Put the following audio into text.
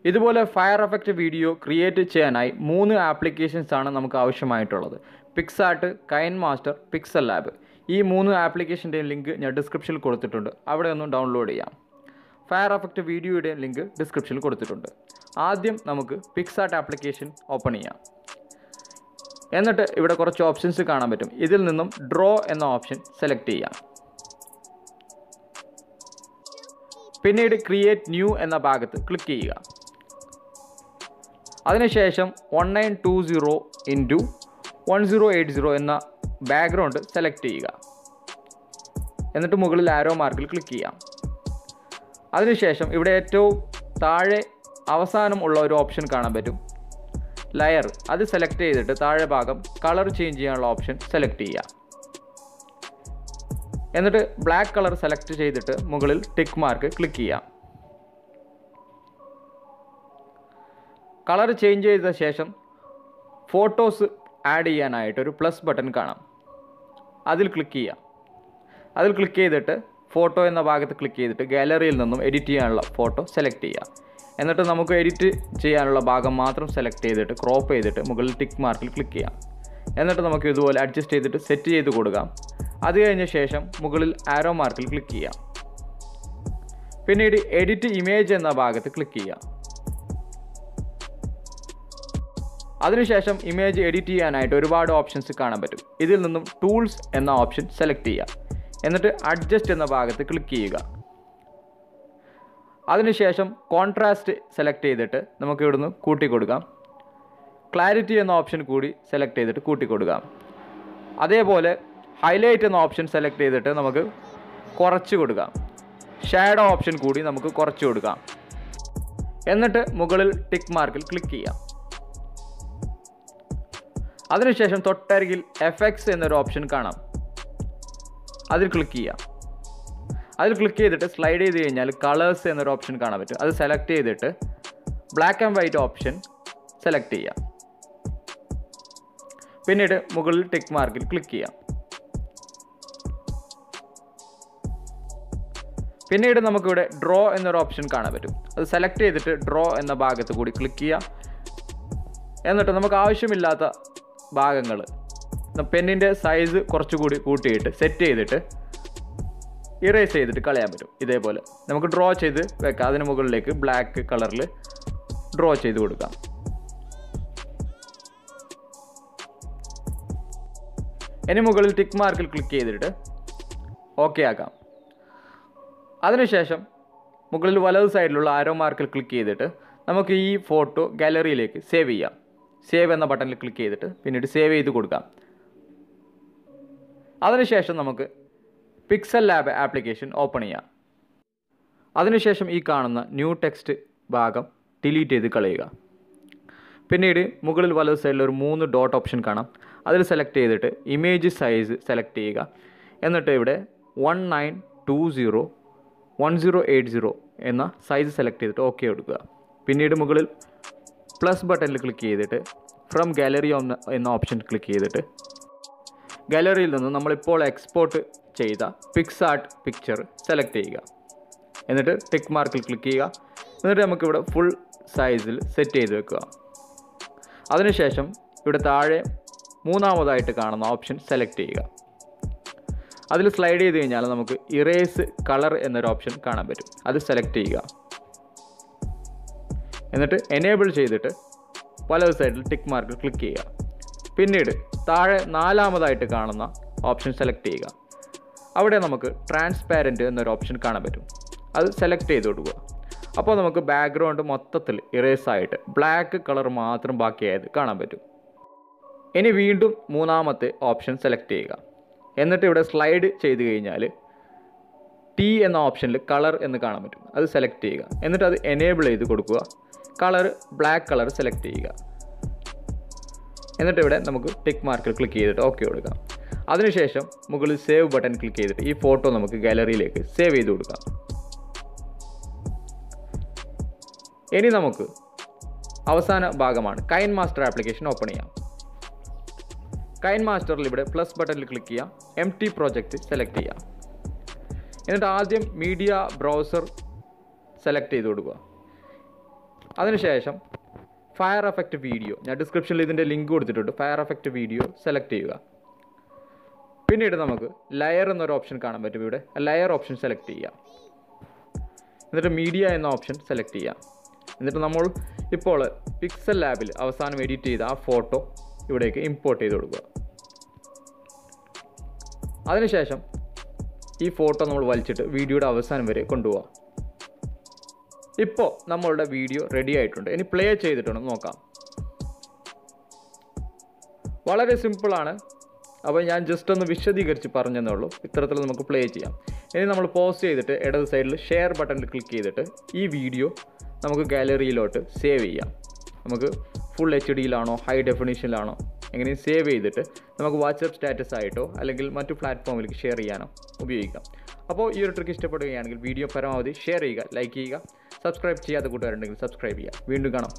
ഇതുപോലെ fire effect video create ചെയ്യാനായി 3 applications ആണ് നമുക്ക് ആവശ്യമായിട്ടുള്ളത്. Picsart, KineMaster, pixel lab. ഈ 3 ആപ്ലിക്കേഷൻ്റെയും ലിങ്ക് ഞാൻ ഡിസ്ക്രിപ്ഷനിൽ കൊടുത്തിട്ടുണ്ട്. അവിടെ ഒന്ന് ഡൗൺലോഡ് ചെയ്യാം. ഫയർ എഫക്റ്റ് വീഡിയോയുടെ ലിങ്ക് ഡിസ്ക്രിപ്ഷനിൽ കൊടുത്തിട്ടുണ്ട്. ആദ്യം നമുക്ക് പിക്സാർട്ട് ആപ്ലിക്കേഷൻ ഓപ്പൺ ചെയ്യാം. എന്നിട്ട് ഇവിടെ കുറച്ച് ഓപ്ഷൻസ് കാണാൻ പറ്റും. ഇതിൽ നിന്നും ഡ്രോ എന്ന ഓപ്ഷൻ സെലക്ട് ചെയ്യാം. പിന്നീട് ക്രിയേറ്റ് ന്യൂ എന്ന ഭാഗത്ത് ക്ലിക്ക് ചെയ്യുക. അതിനുശേഷം 1920x1080 എന്ന ബാക്ക്ഗ്രൗണ്ട് സെലക്ട് ചെയ്യുക. എന്നിട്ട് മുകളിൽ ആരോ മാർക്കിൽ ക്ലിക്ക് ചെയ്യാം. അതിനുശേഷം ഇവിടെ ഏറ്റവും താഴെ അവസാനം ഉള്ള ഒരു ഓപ്ഷൻ കാണാൻ പറ്റും, ലെയർ. അത് സെലക്ട് ചെയ്തിട്ട് താഴെ ഭാഗം കളർ ചേഞ്ച് ചെയ്യാനുള്ള ഓപ്ഷൻ സെലക്ട് ചെയ്യുക. എന്നിട്ട് ബ്ലാക്ക് കളർ സെലക്ട് ചെയ്തിട്ട് മുകളിൽ ടിക്ക് മാർക്ക് ക്ലിക്ക് ചെയ്യാം. കളർ ചേഞ്ച് ചെയ്ത ശേഷം ഫോട്ടോസ് ആഡ് ചെയ്യാനായിട്ടൊരു പ്ലസ് ബട്ടൺ കാണാം. അതിൽ ക്ലിക്ക് ചെയ്യാം. അതിൽ ക്ലിക്ക് ചെയ്തിട്ട് ഫോട്ടോ എന്ന ഭാഗത്ത് ക്ലിക്ക് ചെയ്തിട്ട് ഗാലറിയിൽ നിന്നും എഡിറ്റ് ചെയ്യാനുള്ള ഫോട്ടോ സെലക്ട് ചെയ്യുക. എന്നിട്ട് നമുക്ക് എഡിറ്റ് ചെയ്യാനുള്ള ഭാഗം മാത്രം സെലക്ട് ചെയ്തിട്ട് ക്രോപ്പ് ചെയ്തിട്ട് മുകളിൽ ടിക്ക് മാർക്കിൽ ക്ലിക്ക് ചെയ്യാം. എന്നിട്ട് നമുക്ക് ഇതുപോലെ അഡ്ജസ്റ്റ് ചെയ്തിട്ട് സെറ്റ് ചെയ്ത് കൊടുക്കാം. അത് കഴിഞ്ഞ ശേഷം മുകളിൽ ആരോ മാർക്കിൽ ക്ലിക്ക് ചെയ്യാം. പിന്നീട് എഡിറ്റ് ഇമേജ് എന്ന ഭാഗത്ത് ക്ലിക്ക് ചെയ്യാം. അതിനുശേഷം ഇമേജ് എഡിറ്റ് ചെയ്യാനായിട്ട് ഒരുപാട് ഓപ്ഷൻസ് കാണാൻ പറ്റും. ഇതിൽ നിന്നും ടൂൾസ് എന്ന ഓപ്ഷൻ സെലക്ട് ചെയ്യുക. എന്നിട്ട് അഡ്ജസ്റ്റ് എന്ന ഭാഗത്ത് ക്ലിക്ക് ചെയ്യുക. അതിനുശേഷം കോൺട്രാസ്റ്റ് സെലക്ട് ചെയ്തിട്ട് നമുക്ക് ഇവിടുന്ന് കൂട്ടി കൊടുക്കാം. ക്ലാരിറ്റി എന്ന ഓപ്ഷൻ കൂടി സെലക്ട് ചെയ്തിട്ട് കൂട്ടി കൊടുക്കാം. അതേപോലെ ഹൈലൈറ്റ് എന്ന ഓപ്ഷൻ സെലക്ട് ചെയ്തിട്ട് നമുക്ക് കുറച്ച് കൊടുക്കാം. ഷാഡോ ഓപ്ഷൻ കൂടി നമുക്ക് കുറച്ച് കൊടുക്കാം. എന്നിട്ട് മുകളിൽ ടിക്ക് മാർക്കിൽ ക്ലിക്ക് ചെയ്യാം. അതിനുശേഷം തൊട്ടരികിൽ എഫക്ട്സ് എന്നൊരു ഓപ്ഷൻ കാണാം. അതിൽ ക്ലിക്ക് ചെയ്യാം. അതിൽ ക്ലിക്ക് ചെയ്തിട്ട് സ്ലൈഡ് ചെയ്ത് കഴിഞ്ഞാൽ കളേഴ്സ് എന്നൊരു ഓപ്ഷൻ കാണാൻ പറ്റും. അത് സെലക്ട് ചെയ്തിട്ട് black and white option select ചെയ്യാം. പിന്നീട് മുകളിൽ ടിക്ക് മാർക്കിൽ ക്ലിക്ക് ചെയ്യാം. പിന്നീട് നമുക്കിവിടെ ഡ്രോ എന്നൊരു ഓപ്ഷൻ കാണാൻ പറ്റും. അത് സെലക്ട് ചെയ്തിട്ട് ഡ്രോ എന്ന ഭാഗത്ത് കൂടി ക്ലിക്ക് ചെയ്യാം. എന്നിട്ട് നമുക്ക് ആവശ്യമില്ലാത്ത ഭാഗങ്ങൾ പെന്നിൻ്റെ സൈസ് കുറച്ചുകൂടി കൂട്ടിയിട്ട് സെറ്റ് ചെയ്തിട്ട് ഇറേസ് ചെയ്തിട്ട് കളയാൻ പറ്റും. ഇതേപോലെ നമുക്ക് ഡ്രോ ചെയ്ത് വെക്കാം. അതിന് മുകളിലേക്ക് ബ്ലാക്ക് കളറിൽ ഡ്രോ ചെയ്ത് കൊടുക്കാം. ഇനി മുകളിൽ ടിക്ക് മാർക്കിൽ ക്ലിക്ക് ചെയ്തിട്ട് ഓക്കെ ആക്കാം. അതിനുശേഷം മുകളിൽ വലത് സൈഡിലുള്ള ആരോ മാർക്കിൽ ക്ലിക്ക് ചെയ്തിട്ട് നമുക്ക് ഈ ഫോട്ടോ ഗാലറിയിലേക്ക് സേവ് ചെയ്യാം. സേവ് എന്ന ബട്ടണിൽ ക്ലിക്ക് ചെയ്തിട്ട് പിന്നീട് സേവ് ചെയ്ത് കൊടുക്കാം. അതിനുശേഷം നമുക്ക് പിക്സൽ ലാബ് ആപ്ലിക്കേഷൻ ഓപ്പൺ ചെയ്യാം. അതിനുശേഷം ഈ കാണുന്ന ന്യൂ ടെക്സ്റ്റ് ഭാഗം ഡിലീറ്റ് ചെയ്ത് കളയുക. പിന്നീട് മുകളിൽ വലത് സൈഡിൽ ഒരു 3 ഡോട്ട് ഓപ്ഷൻ കാണാം. അതിൽ സെലക്ട് ചെയ്തിട്ട് ഇമേജ് സൈസ് സെലക്ട് ചെയ്യുക. എന്നിട്ട് ഇവിടെ 1920x1080 എന്ന സൈസ് സെലക്ട് ചെയ്തിട്ട് ഓക്കെ കൊടുക്കുക. പിന്നീട് മുകളിൽ പ്ലസ് ബട്ടണിൽ ക്ലിക്ക് ചെയ്തിട്ട് ഫ്രം ഗാലറി എന്ന ഓപ്ഷൻ ക്ലിക്ക് ചെയ്തിട്ട് ഗാലറിയിൽ നിന്ന് നമ്മളിപ്പോൾ എക്സ്പോർട്ട് ചെയ്ത പിക്സാർട്ട് പിക്ചർ സെലക്ട് ചെയ്യുക. എന്നിട്ട് ടിക്ക് മാർക്കിൽ ക്ലിക്ക് ചെയ്യുക. എന്നിട്ട് നമുക്കിവിടെ ഫുൾ സൈസിൽ സെറ്റ് ചെയ്ത് വെക്കുക. അതിനുശേഷം ഇവിടെ താഴെ മൂന്നാമതായിട്ട് കാണുന്ന ഓപ്ഷൻ സെലക്ട് ചെയ്യുക. അതിൽ സ്ലൈഡ് ചെയ്ത് കഴിഞ്ഞാൽ നമുക്ക് ഇറേസ് കളർ എന്നൊരു ഓപ്ഷൻ കാണാൻ പറ്റും. അത് സെലക്ട് ചെയ്യുക. എന്നിട്ട് എനേബിൾ ചെയ്തിട്ട് വലത് സൈഡിൽ ടിക്ക് മാർക്കിൽ ക്ലിക്ക് ചെയ്യുക. പിന്നീട് താഴെ നാലാമതായിട്ട് കാണുന്ന ഓപ്ഷൻ സെലക്ട് ചെയ്യുക. അവിടെ നമുക്ക് ട്രാൻസ്പാരൻറ്റ് എന്നൊരു ഓപ്ഷൻ കാണാൻ പറ്റും. അത് സെലക്ട് ചെയ്ത് കൊടുക്കുക. അപ്പോൾ നമുക്ക് ബാക്ക്ഗ്രൗണ്ട് മൊത്തത്തിൽ ഇറേസായിട്ട് ബ്ലാക്ക് കളർ മാത്രം ബാക്കിയായത് കാണാൻ പറ്റും. ഇനി വീണ്ടും മൂന്നാമത്തെ ഓപ്ഷൻ സെലക്ട് ചെയ്യുക. എന്നിട്ട് ഇവിടെ സ്ലൈഡ് ചെയ്ത് കഴിഞ്ഞാൽ ടി എന്ന ഓപ്ഷനിൽ കളർ എന്ന് കാണാൻ പറ്റും. അത് സെലക്ട് ചെയ്യുക. എന്നിട്ട് അത് എനേബിൾ ചെയ്ത് കൊടുക്കുക. കളർ ബ്ലാക്ക് കളർ സെലക്ട് ചെയ്യുക. എന്നിട്ട് ഇവിടെ നമുക്ക് ടിക്ക് മാർക്കിൽ ക്ലിക്ക് ചെയ്തിട്ട് ഓക്കെ കൊടുക്കാം. അതിനുശേഷം മുകളിൽ സേവ് ബട്ടൺ ക്ലിക്ക് ചെയ്തിട്ട് ഈ ഫോട്ടോ നമുക്ക് ഗാലറിയിലേക്ക് സേവ് ചെയ്ത് കൊടുക്കാം. ഇനി നമുക്ക് അവസാന ഭാഗമാണ് കൈൻമാസ്റ്റർ ആപ്ലിക്കേഷൻ ഓപ്പൺ ചെയ്യാം. കൈൻമാസ്റ്ററിൽ ഇവിടെ പ്ലസ് ബട്ടണിൽ ക്ലിക്ക് ചെയ്യാം. എംപ്റ്റി പ്രോജക്റ്റ് സെലക്ട് ചെയ്യാം. എന്നിട്ട് ആദ്യം മീഡിയ ബ്രൗസർ സെലക്ട് ചെയ്ത് കൊടുക്കുക. അതിനുശേഷം ഫയർ എഫക്റ്റ് വീഡിയോ, ഞാൻ ഡിസ്ക്രിപ്ഷനിൽ ഇതിൻ്റെ ലിങ്ക് കൊടുത്തിട്ടുണ്ട്, ഫയർ എഫക്റ്റ് വീഡിയോ സെലക്ട് ചെയ്യുക. പിന്നീട് നമുക്ക് ലെയർ എന്നൊരു ഓപ്ഷൻ കാണാൻ പറ്റും. ഇവിടെ ലെയർ ഓപ്ഷൻ സെലക്ട് ചെയ്യുക. എന്നിട്ട് മീഡിയ എന്ന ഓപ്ഷൻ സെലക്ട് ചെയ്യുക. എന്നിട്ട് നമ്മൾ ഇപ്പോൾ പിക്സൽ ലാബിൽ അവസാനം എഡിറ്റ് ചെയ്ത ആ ഫോട്ടോ ഇവിടേക്ക് ഇമ്പോർട്ട് ചെയ്ത് കൊടുക്കുക. അതിനുശേഷം ഈ ഫോട്ടോ നമ്മൾ വലിച്ചിട്ട് വീഡിയോയുടെ അവസാനം വരെ കൊണ്ടുപോകാം. ഇപ്പോൾ നമ്മളുടെ വീഡിയോ റെഡി ആയിട്ടുണ്ട്. ഇനി പ്ലേ ചെയ്തിട്ടുണ്ടെന്ന് നോക്കാം. വളരെ സിമ്പിളാണ്. അപ്പോൾ ഞാൻ ജസ്റ്റ് ഒന്ന് വിശദീകരിച്ച് പറഞ്ഞതേ ഉള്ളൂ. ഇത്തരത്തിൽ നമുക്ക് പ്ലേ ചെയ്യാം. ഇനി നമ്മൾ പോസ്റ്റ് ചെയ്തിട്ട് ഇടത് സൈഡിൽ ഷെയർ ബട്ടണിൽ ക്ലിക്ക് ചെയ്തിട്ട് ഈ വീഡിയോ നമുക്ക് ഗാലറിയിലോട്ട് സേവ് ചെയ്യാം. നമുക്ക് ഫുൾ HD ഹൈ ഡെഫിനിഷനിലാണോ എങ്ങനെയും സേവ് ചെയ്തിട്ട് നമുക്ക് വാട്സപ്പ് സ്റ്റാറ്റസ് ആയിട്ടോ അല്ലെങ്കിൽ മറ്റു പ്ലാറ്റ്ഫോമിലേക്ക് ഷെയർ ചെയ്യാനോ ഉപയോഗിക്കാം. അപ്പോൾ ഈ ഒരു ട്രിക്ക് ഇഷ്ടപ്പെടുകയാണെങ്കിൽ വീഡിയോ പരമാവധി ഷെയർ ചെയ്യുക, ലൈക്ക് ചെയ്യുക, സബ്സ്ക്രൈബ് ചെയ്യാത്ത കൂട്ടുകാരുണ്ടെങ്കിൽ സബ്സ്ക്രൈബ് ചെയ്യുക. വീണ്ടും കാണാം.